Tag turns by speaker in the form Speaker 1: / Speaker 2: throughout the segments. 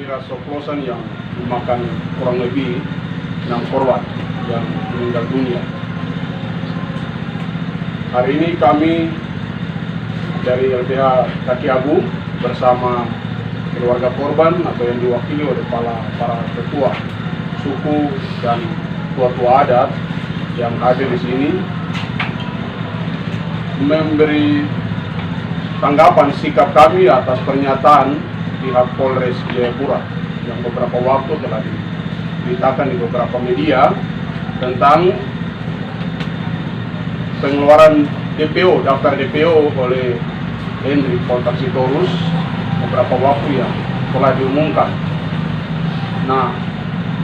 Speaker 1: miras oplosan yang memakan kurang lebih 6 korban yang meninggal dunia. Hari ini kami dari LBH Kaki Agung bersama keluarga korban atau yang diwakili oleh para ketua suku dan tua-tua adat yang hadir di sini memberi tanggapan sikap kami atas pernyataan pihak Polres Jayapura yang beberapa waktu telah diberitakan di beberapa media tentang pengeluaran DPO, daftar DPO oleh Henry Pontak Sitorus beberapa waktu yang telah diumumkan. Nah,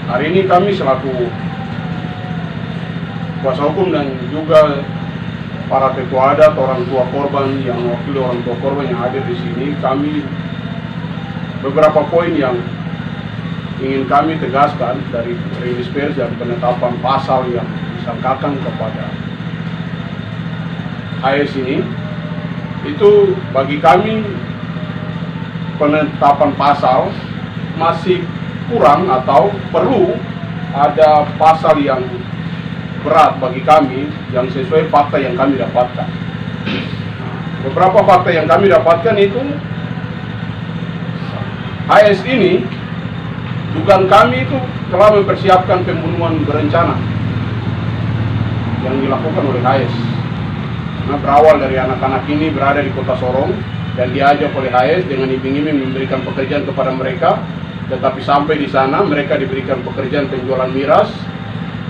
Speaker 1: hari ini kami selaku kuasa hukum dan juga para ketua adat, orang tua korban yang mewakili orang tua korban yang hadir di sini, kami beberapa poin yang ingin kami tegaskan dari rilis pers dan penetapan pasal yang disangkakan kepada HS ini, itu bagi kami penetapan pasal masih kurang atau perlu ada pasal yang berat bagi kami yang sesuai fakta yang kami dapatkan. Beberapa fakta yang kami dapatkan itu HS ini, dugaan kami itu telah mempersiapkan pembunuhan berencana yang dilakukan oleh HS. Nah, berawal dari anak-anak ini berada di kota Sorong dan diajak oleh HS dengan iming-iming memberikan pekerjaan kepada mereka, tetapi sampai di sana mereka diberikan pekerjaan penjualan miras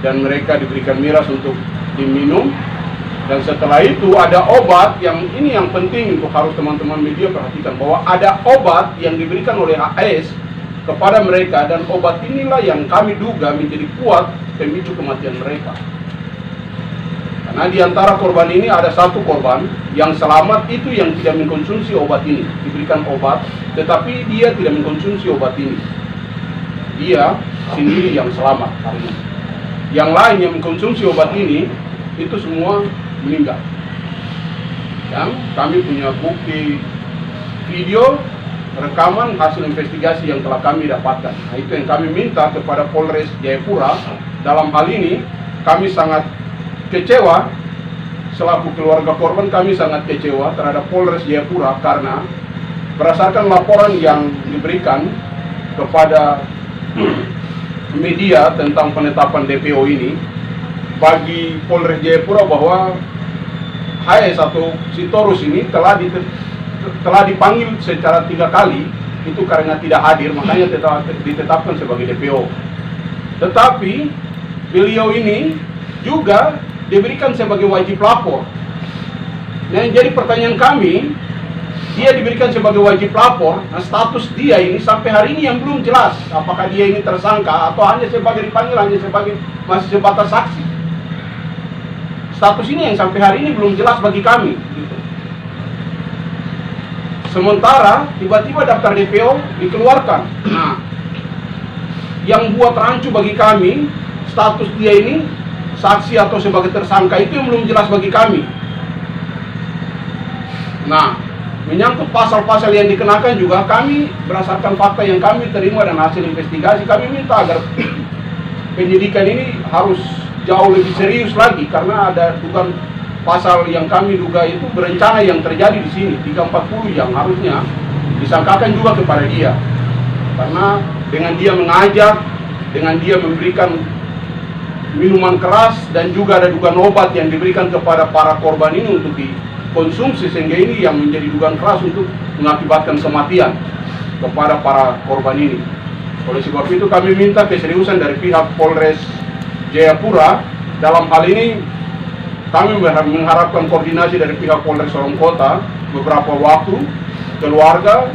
Speaker 1: dan mereka diberikan miras untuk diminum. Dan setelah itu ada obat yang ini yang penting untuk harus teman-teman media perhatikan, bahwa ada obat yang diberikan oleh HS kepada mereka dan obat inilah yang kami duga menjadi kuat pemicu kematian mereka. Karena di antara korban ini ada satu korban yang selamat itu yang tidak mengkonsumsi obat ini, diberikan obat tetapi dia tidak mengkonsumsi obat ini. Dia sendiri yang selamat hari ini. Yang lain yang mengkonsumsi obat ini itu semua meninggal. Dan kami punya bukti video rekaman hasil investigasi yang telah kami dapatkan. Nah, itu yang kami minta kepada Polres Jayapura. Dalam hal ini kami sangat kecewa, selaku keluarga korban kami sangat kecewa terhadap Polres Jayapura karena berdasarkan laporan yang diberikan kepada media tentang penetapan DPO ini, bagi Polres Jayapura bahwa HS atau Sitorus ini telah dipanggil secara 3 kali, itu karena tidak hadir, makanya ditetapkan sebagai DPO. Tetapi beliau ini juga diberikan sebagai wajib lapor. Nah, yang jadi pertanyaan kami, dia diberikan sebagai wajib lapor, nah status dia ini sampai hari ini yang belum jelas, apakah dia ini tersangka atau hanya sebagai dipanggil, hanya sebagai masih sebatas saksi. Status ini yang sampai hari ini belum jelas bagi kami gitu. Sementara tiba-tiba daftar DPO dikeluarkan. Nah, yang buat rancu bagi kami, status dia ini saksi atau sebagai tersangka itu yang belum jelas bagi kami. Nah, menyangkut pasal-pasal yang dikenakan juga kami berdasarkan fakta yang kami terima dan hasil investigasi, kami minta agar penyidikan ini harus jauh lebih serius lagi karena ada dugaan pasal yang kami duga itu berencana yang terjadi di sini 340 yang harusnya disangkakan juga kepada dia, karena dengan dia mengajak, dengan dia memberikan minuman keras dan juga ada dugaan obat yang diberikan kepada para korban ini untuk dikonsumsi, sehingga ini yang menjadi dugaan keras untuk mengakibatkan kematian kepada para korban ini. Oleh sebab itu kami minta keseriusan dari pihak Polres Jayapura. Dalam hal ini kami mengharapkan koordinasi dari pihak Polres Sorong Kota. Beberapa waktu keluarga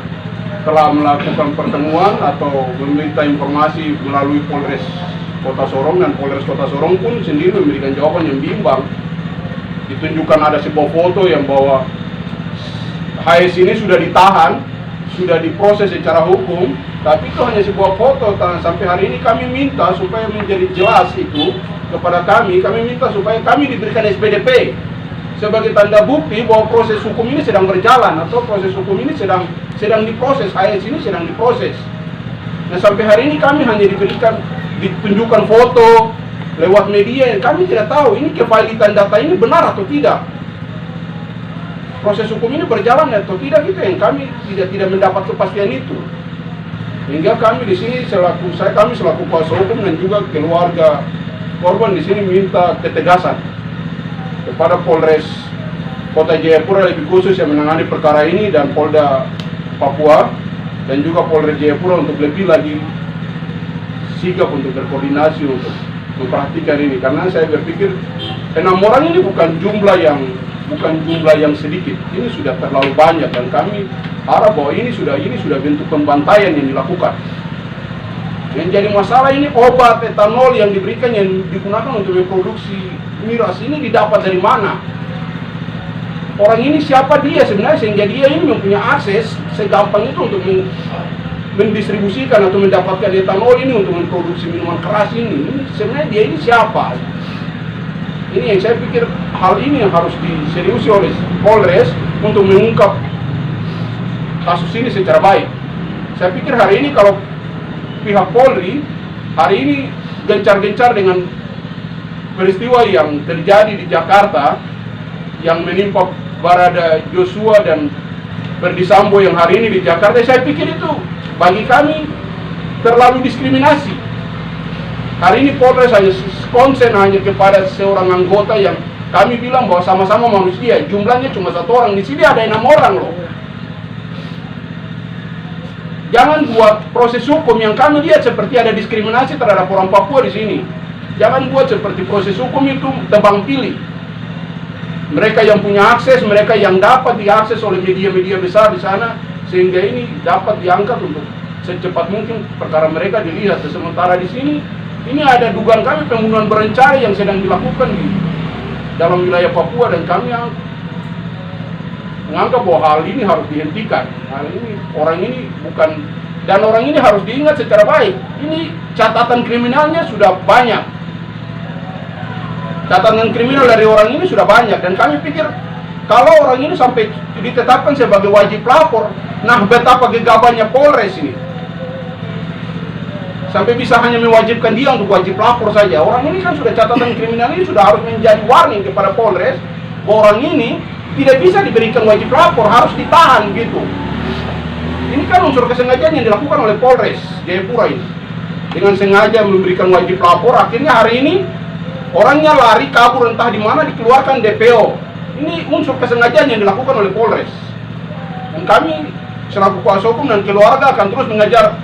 Speaker 1: telah melakukan pertemuan atau meminta informasi melalui Polres Kota Sorong, dan Polres Kota Sorong pun sendiri memberikan jawaban yang bimbang. Ditunjukkan ada sebuah foto yang bahwa HS ini sudah ditahan, sudah diproses secara hukum, tapi itu hanya sebuah foto. Sampai hari ini kami minta supaya menjadi jelas itu kepada kami minta supaya kami diberikan SPDP sebagai tanda bukti bahwa proses hukum ini sedang berjalan atau proses hukum ini sedang diproses, HS ini sedang diproses. Nah sampai hari ini kami hanya ditunjukkan foto lewat media yang kami tidak tahu ini kevalitan data ini benar atau tidak. Proses hukum ini berjalan atau tidak, itu yang kami tidak mendapat kepastian itu. Hingga kami di sini kami selaku kuasa hukum dan juga keluarga korban di sini minta ketegasan kepada Polres Kota Jayapura lebih khusus yang menangani perkara ini dan Polda Papua dan juga Polres Jayapura untuk lebih lagi sigap untuk berkoordinasi untuk memperhatikan ini, karena saya berpikir 6 orang ini bukan jumlah yang sedikit, ini sudah terlalu banyak dan kami harap bahwa ini sudah bentuk pembantaian yang dilakukan. Yang jadi masalah ini obat etanol yang diberikan yang digunakan untuk memproduksi miras ini didapat dari mana? Orang ini siapa dia sebenarnya sehingga dia ini mempunyai akses segampang itu untuk mendistribusikan atau mendapatkan etanol ini untuk memproduksi minuman keras ini. Sebenarnya dia ini siapa? Ini yang saya pikir hal ini yang harus diseriusi oleh Polres untuk mengungkap kasus ini secara baik. Saya pikir hari ini kalau pihak Polri hari ini gencar-gencar dengan peristiwa yang terjadi di Jakarta yang menimpa Barada Joshua dan Ferdy Sambo yang hari ini di Jakarta, saya pikir itu bagi kami terlalu diskriminasi. Hari ini Polres hanya konsen hanya kepada seorang anggota yang kami bilang bahwa sama-sama manusia, jumlahnya cuma 1 orang, di sini ada 6 orang loh. Jangan buat proses hukum yang kami lihat seperti ada diskriminasi terhadap orang Papua di sini. Jangan buat seperti proses hukum itu tebang pilih. Mereka yang punya akses, mereka yang dapat diakses oleh media-media besar di sana, sehingga ini dapat diangkat untuk secepat mungkin perkara mereka dilihat. Sementara di sini, ini ada dugaan kami pembunuhan berencana yang sedang dilakukan di dalam wilayah Papua dan kami menganggap bahwa hal ini harus dihentikan. Hal ini, orang ini bukan, dan orang ini harus diingat secara baik. Ini catatan kriminalnya sudah banyak. Catatan kriminal dari orang ini sudah banyak dan kami pikir kalau orang ini sampai ditetapkan sebagai wajib lapor, nah betapa gegabahnya Polres ini. Sampai bisa hanya mewajibkan dia untuk wajib lapor saja. Orang ini kan sudah catatan kriminal ini sudah harus menjadi warning kepada Polres bahwa orang ini tidak bisa diberikan wajib lapor, harus ditahan gitu. Ini kan unsur kesengajaan yang dilakukan oleh Polres Jayapura ini. Dengan sengaja memberikan wajib lapor, akhirnya hari ini orangnya lari kabur entah di mana, dikeluarkan DPO. Ini unsur kesengajaan yang dilakukan oleh Polres. Dan kami selaku kuasa hukum dan keluarga akan terus mengajar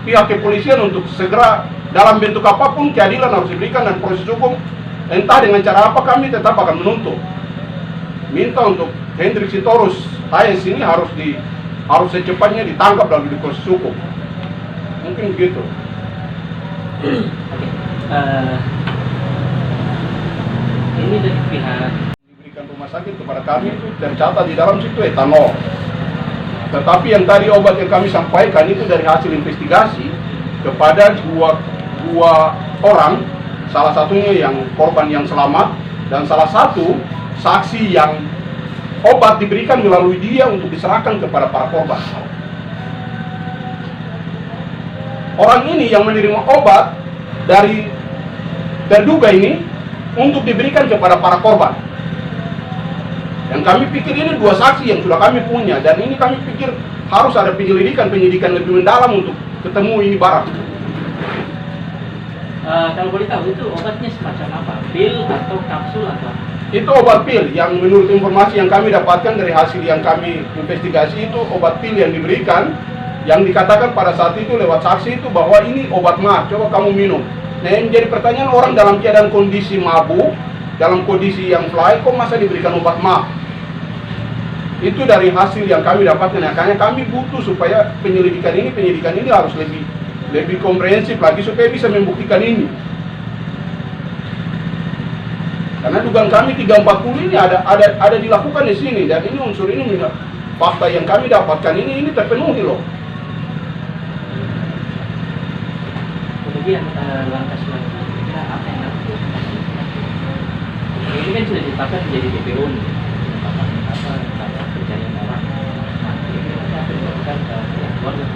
Speaker 1: pihak kepolisian untuk segera dalam bentuk apapun keadilan harus diberikan dan proses hukum entah dengan cara apa kami tetap akan menuntut. Minta untuk Hendrik Sitorus Hayes ini harus secepatnya ditangkap dan diproses hukum. Mungkin begitu.
Speaker 2: Ini dari pihak
Speaker 1: diberikan rumah sakit kepada kami itu tercatat di dalam situ etanol. Tetapi yang tadi obat yang kami sampaikan itu dari hasil investigasi kepada dua orang, salah satunya yang korban yang selamat dan salah satu saksi yang obat diberikan melalui dia untuk diserahkan kepada para korban. Orang ini yang menerima obat dari terduga ini untuk diberikan kepada para korban. Dan kami pikir ini 2 saksi yang sudah kami punya dan ini kami pikir harus ada penyidikan lebih mendalam untuk ketemu ini barang.
Speaker 2: Kalau boleh tahu itu obatnya semacam apa? Pil atau kapsul atau?
Speaker 1: Itu obat pil yang menurut informasi yang kami dapatkan dari hasil yang kami investigasi itu obat pil yang diberikan, yang dikatakan pada saat itu lewat saksi itu bahwa ini obat mah, coba kamu minum. Nah yang jadi pertanyaan, orang dalam keadaan kondisi mabuk, dalam kondisi yang fly, kok masa diberikan obat mah? Itu dari hasil yang kami dapatkan, makanya kami butuh supaya penyelidikan ini harus lebih komprehensif lagi supaya bisa membuktikan ini. Karena dugaan kami 340 ini ada dilakukan di sini dan ini unsur ini fakta yang kami dapatkan ini terpenuhi loh.
Speaker 2: Kemudian langkah selanjutnya apa yang harus dilakukan? Ini kan sudah ditetapkan menjadi DPO nih. Apa pencarian orang. Nah, ini apa yang dilakukan pihak keluarga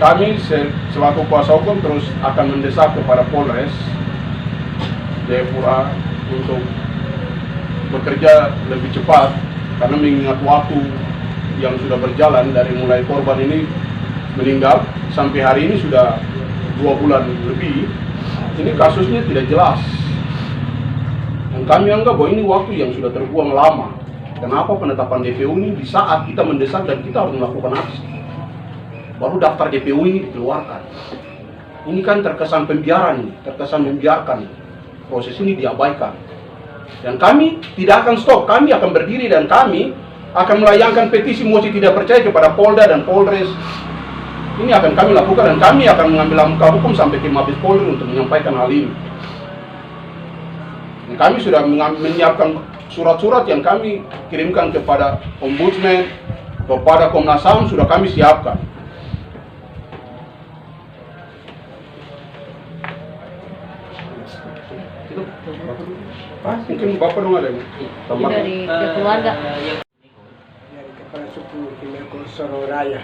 Speaker 1: kami selaku kuasa hukum terus akan mendesak kepada Polres Jayapura untuk bekerja lebih cepat, karena mengingat waktu yang sudah berjalan dari mulai korban ini meninggal sampai hari ini sudah 2 bulan lebih. Ini kasusnya tidak jelas. Dan kami anggap bahwa ini waktu yang sudah terbuang lama. Kenapa penetapan DPO ini di saat kita mendesak dan kita harus melakukan aksi? Baru daftar DPO ini dikeluarkan. Ini kan terkesan pembiaran, terkesan membiarkan proses ini diabaikan. Dan kami tidak akan stop, kami akan berdiri dan kami akan melayangkan petisi mosi tidak percaya kepada Polda dan Polres. Ini akan kami lakukan dan kami akan mengambil langkah hukum sampai ke Mabes Polri untuk menyampaikan hal ini. Dan kami sudah menyiapkan surat-surat yang kami kirimkan kepada Ombudsman, kepada Komnas HAM sudah kami siapkan. Mungkin Bapak dong ada yang tambah.
Speaker 3: Dari keluarga.
Speaker 4: Dari Kepala Suku Himeko Sororaya.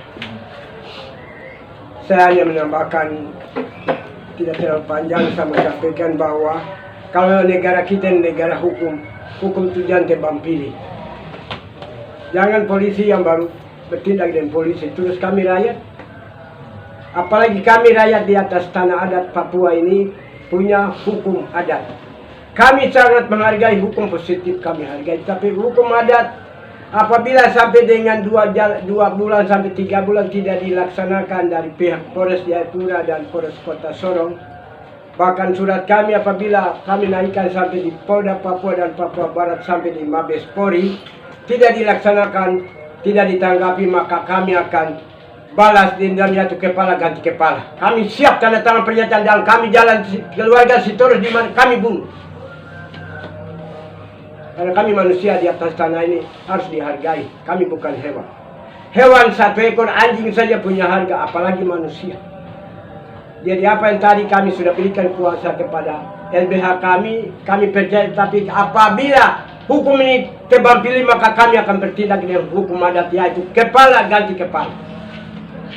Speaker 4: Saya hanya menambahkan, tidak terlalu panjang, saya menyampaikan bahwa kalau negara kita negara hukum, hukum itu jangan tebang pilih. Jangan polisi yang baru bertindak dengan polisi, terus kami rakyat. Apalagi kami rakyat di atas tanah adat Papua ini punya hukum adat. Kami sangat menghargai hukum positif, kami hargai, tapi hukum adat apabila sampai dengan 2 bulan sampai 3 bulan tidak dilaksanakan dari pihak Polres Jayapura dan Polres Kota Sorong, bahkan surat kami apabila kami naikkan sampai di Polda Papua dan Papua Barat sampai di Mabes Polri tidak dilaksanakan, tidak ditanggapi, maka kami akan balas dendam jatuh kepala ganti kepala. Kami siap tanda tangan pernyataan dan kami jalan keluarga Sitorus di mana kami bunuh. Karena kami manusia di atas tanah ini harus dihargai. Kami bukan hewan. Hewan 1 ekor anjing saja punya harga, apalagi manusia. Jadi apa yang tadi kami sudah berikan kuasa kepada LBH kami percaya. Tapi apabila hukum ini tebang pilih, maka kami akan bertindak dengan hukum adat, yaitu kepala ganti kepala.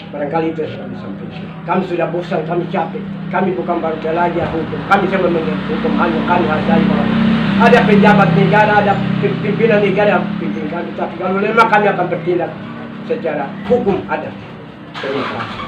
Speaker 4: Barangkali itu yang kami sampaikan. Kami sudah bosan, kami capek. Kami bukan baru belajar hukum. Kami sama mengenai hukum, hanya kami hargai bahwa ada pejabat negara, ada pimpinan negara yang pimpin kami. Tapi kalau lemah kami akan bertindak secara hukum adat. Terima kasih.